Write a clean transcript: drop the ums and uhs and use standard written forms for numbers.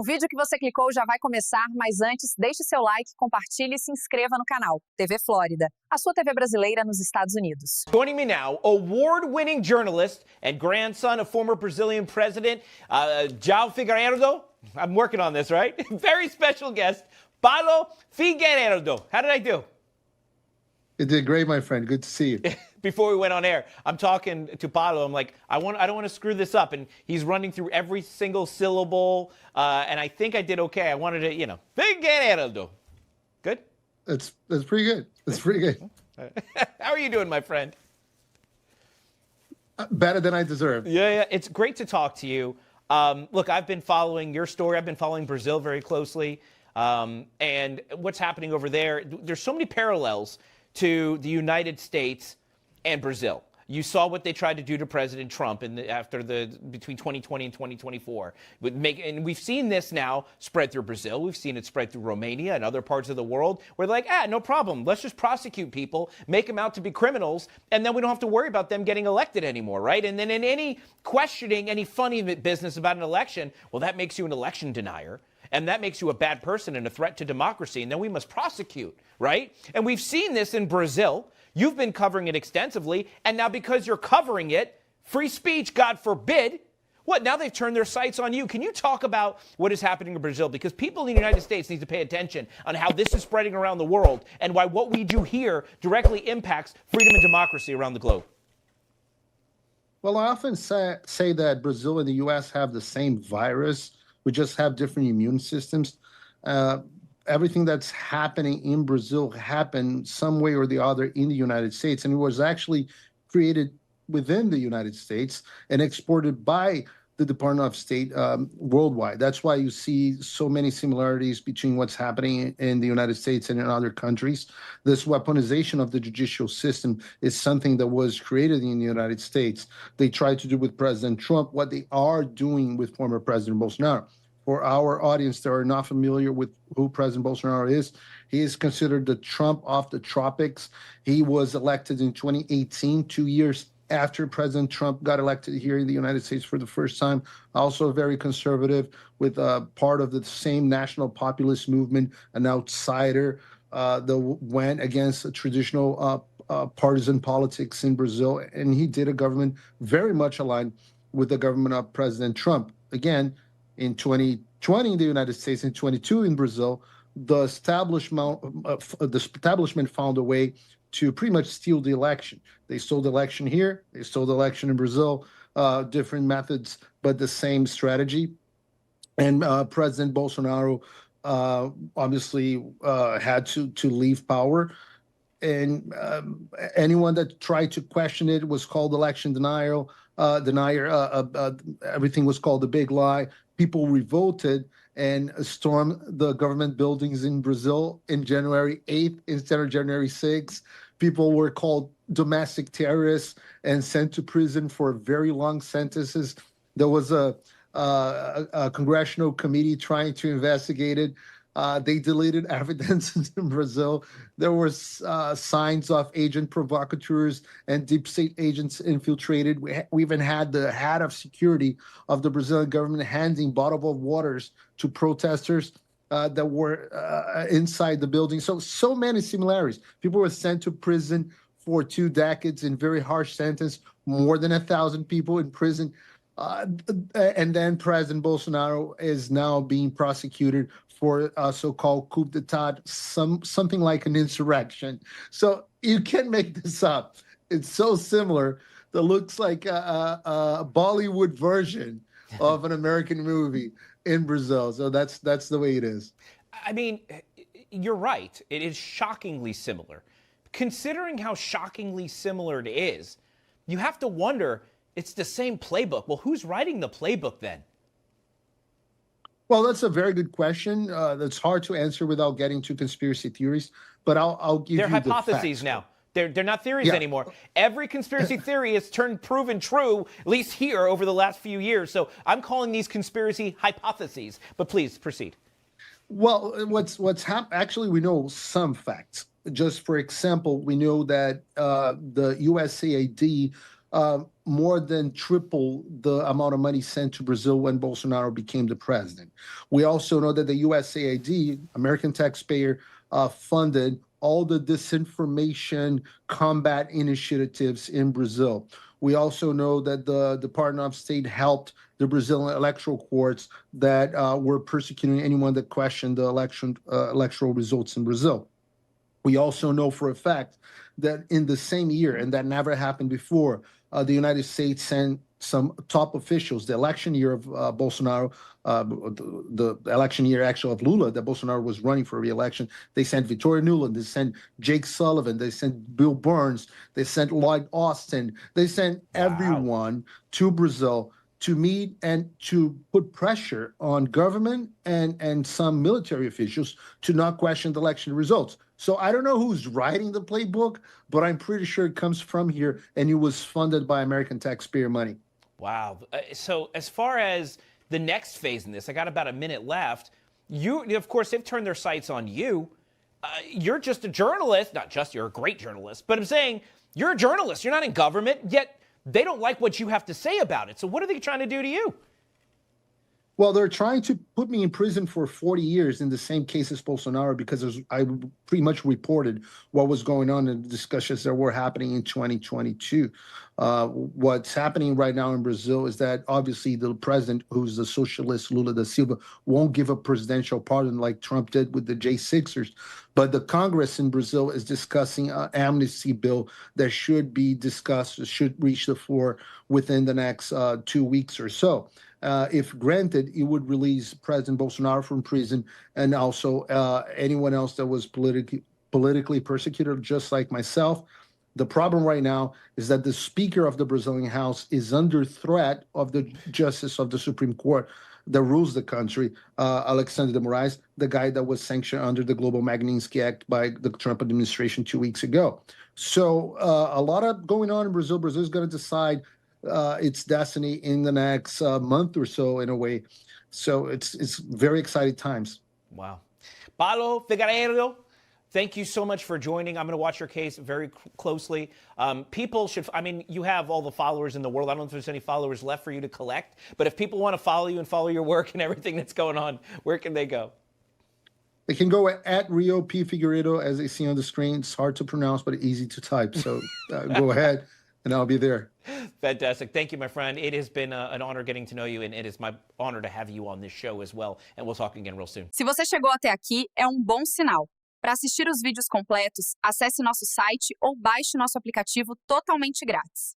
O vídeo que você clicou já vai começar, mas antes, deixe seu like, compartilhe e se inscreva no canal TV Flórida, a sua TV brasileira nos Estados Unidos. Joining me now, award-winning journalist and grandson of former Brazilian President João Figueiredo. I'm working on this, right? Very special guest, Paulo Figueiredo. How did I do? You did great, my friend. Good to see you. Before we went on air, I'm talking to Paulo. I'm like, I don't want to screw this up, and he's running through every single syllable, and I think I did okay. I wanted to, Figueiredo. Good? That's pretty good. That's pretty good. How are you doing, my friend? Better than I deserve. Yeah. It's great to talk to you. Look, I've been following your story. I've been following Brazil very closely, and what's happening over there. There's so many parallels to the United States and Brazil. You saw what they tried to do to President Trump between 2020 and 2024. And we've seen this now spread through Brazil. We've seen it spread through Romania and other parts of the world where they're like, no problem. Let's just prosecute people, make them out to be criminals, and then we don't have to worry about them getting elected anymore, right? And then in any questioning, any funny business about an election, well, that makes you an election denier. And that makes you a bad person and a threat to democracy. And then we must prosecute, right? And we've seen this in Brazil. You've been covering it extensively. And now because you're covering it, free speech, God forbid, now they've turned their sights on you. Can you talk about what is happening in Brazil? Because people in the United States need to pay attention on how this is spreading around the world and why what we do here directly impacts freedom and democracy around the globe. Well, I often say that Brazil and the U.S. have the same virus. We just have different immune systems. Everything that's happening in Brazil happened some way or the other in the United States, and it was actually created within the United States and exported by the Department of State worldwide. That's why you see so many similarities between what's happening in the United States and in other countries. This weaponization of the judicial system is something that was created in the United States. They tried to do with President Trump what they are doing with former President Bolsonaro. For our audience that are not familiar with who President Bolsonaro is, he is considered the Trump of the tropics. He was elected in 2018, 2 years after President Trump got elected here in the United States for the first time. Also very conservative, with part of the same national populist movement, an outsider that went against traditional partisan politics in Brazil. And he did a government very much aligned with the government of President Trump. Again, in 2020 in the United States, in 22 in Brazil, the establishment found a way to pretty much steal the election. They stole the election here, they stole the election in Brazil, different methods, but the same strategy. And President Bolsonaro obviously had to leave power. And anyone that tried to question it was called election denier. Everything was called a big lie. People revolted and stormed the government buildings in Brazil in January 8th instead of January 6th. People were called domestic terrorists and sent to prison for very long sentences. There was a congressional committee trying to investigate it. They deleted evidence in Brazil. There were signs of agent provocateurs and deep state agents infiltrated. We even had the head of security of the Brazilian government handing bottles of waters to protesters that were inside the building. So many similarities. People were sent to prison for 2 decades in very harsh sentence, more than 1,000 people in prison. And then President Bolsonaro is now being prosecuted for so-called coup d'etat, something like an insurrection. So you can't make this up. It's so similar that looks like a Bollywood version of an American movie in Brazil. So that's the way it is. I mean, you're right. It is shockingly similar. Considering how shockingly similar it is, you have to wonder, it's the same playbook. Well, who's writing the playbook then? Well, that's a very good question. That's hard to answer without getting to conspiracy theories. But I'll give you the facts. They're hypotheses now. They're not theories anymore. Every conspiracy theory has turned proven true, at least here over the last few years. So I'm calling these conspiracy hypotheses. But please proceed. Well, what's happened? Actually, we know some facts. Just for example, we know that the USAID more than triple the amount of money sent to Brazil when Bolsonaro became the president. We also know that the USAID, American taxpayer, funded all the disinformation combat initiatives in Brazil. We also know that the Department of State helped the Brazilian electoral courts that were persecuting anyone that questioned the electoral results in Brazil. We also know for a fact that in the same year, and that never happened before, the United States sent some top officials, the election year of Bolsonaro, the election year actually of Lula, that Bolsonaro was running for re-election. They sent Victoria Nuland, they sent Jake Sullivan, they sent Bill Burns, they sent Lloyd Austin, they sent everyone to Brazil to meet and to put pressure on government and some military officials to not question the election results. So I don't know who's writing the playbook, but I'm pretty sure it comes from here, and it was funded by American taxpayer money. Wow. So as far as the next phase in this, I got about a minute left. You, of course, they've turned their sights on you. You're just a journalist. Not just, you're a great journalist. But I'm saying you're a journalist. You're not in government, yet they don't like what you have to say about it. So what are they trying to do to you? Well, they're trying to put me in prison for 40 years in the same case as Bolsonaro because I pretty much reported what was going on in the discussions that were happening in 2022. What's happening right now in Brazil is that obviously the president, who's the socialist Lula da Silva, won't give a presidential pardon like Trump did with the J6ers. But the Congress in Brazil is discussing an amnesty bill that should be discussed, should reach the floor within the next 2 weeks or so. If granted, it would release President Bolsonaro from prison and also anyone else that was politically persecuted, just like myself. The problem right now is that the Speaker of the Brazilian House is under threat of the Justice of the Supreme Court that rules the country, Alexandre de Moraes, the guy that was sanctioned under the Global Magnitsky Act by the Trump administration 2 weeks ago. So a lot of going on in Brazil. Brazil is going to decide its destiny in the next month or so, in a way. So it's very exciting times. Wow. Paulo Figueiredo, thank you so much for joining. I'm going to watch your case very closely. People should, I mean, you have all the followers in the world. I don't know if there's any followers left for you to collect, but if people want to follow you and follow your work and everything that's going on, where can they go? They can go at Rio P. Figueiredo, as they see on the screen. It's hard to pronounce, but easy to type. So go ahead, and I'll be there. Fantastic. Thank you, my friend. It has been an honor getting to know you, and it is my honor to have you on this show as well. And we'll talk again real soon. Se você chegou até aqui, é um bom sinal. Para assistir os vídeos completos, acesse nosso site ou baixe nosso aplicativo totalmente grátis.